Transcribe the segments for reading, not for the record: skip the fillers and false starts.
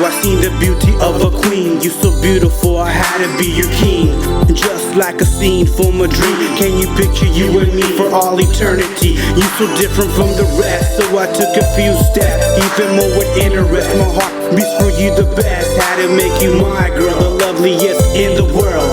I seen the beauty of a queen. You so beautiful, I had to be your king. Just like a scene from a dream. Can you picture you and me for all eternity? You so different from the rest, so I took a few steps, even more with interest. My heart beats for you the best. Had to make you my girl, the loveliest in the world.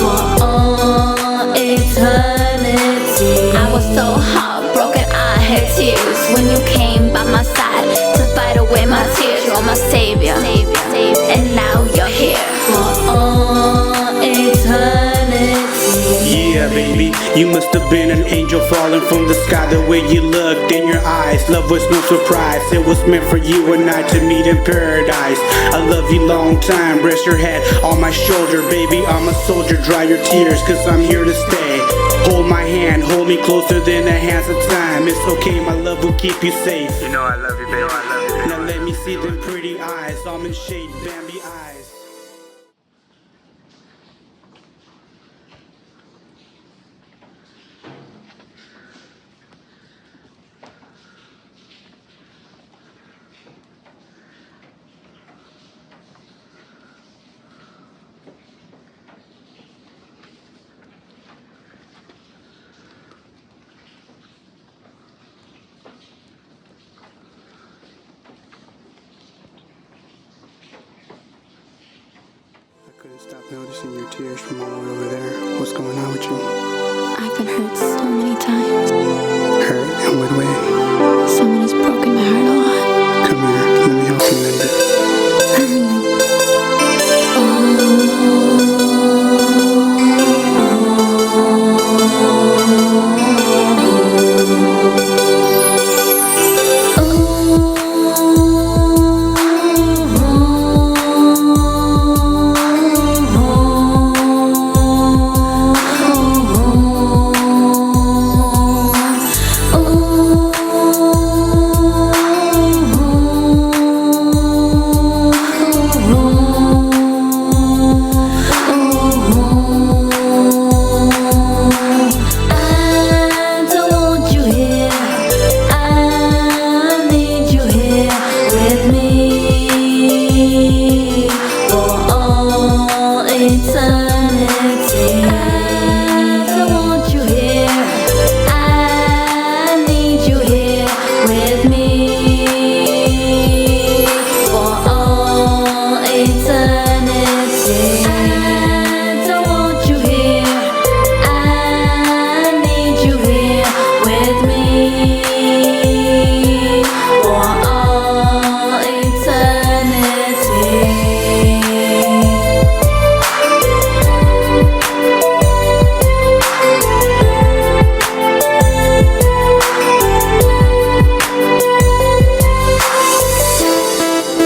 For all eternity, I was so heartbroken, I had tears when you came by my side to fight away my tears. You're my savior, and now you're here. For all eternity. Yeah, baby, you must have been an angel falling from the sky. The way you looked in your eyes, love was no surprise. It was meant for you and I to meet in paradise. I love you long time, rest your head on my shoulder. Baby, I'm a soldier, dry your tears, cause I'm here to stay. Hold my hand, hold me closer than the hands of time. It's okay, my love will keep you safe. You know I love you, baby. Now let me see them pretty eyes, almond shaped Bambi eyes. I couldn't stop noticing your tears from all the way over there. What's going on with you? I've been hurt so many times. Hurt? In what way? Someone has broken my heart a lot. Come here, let me help you mend it.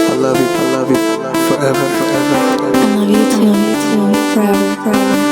I love you too, forever.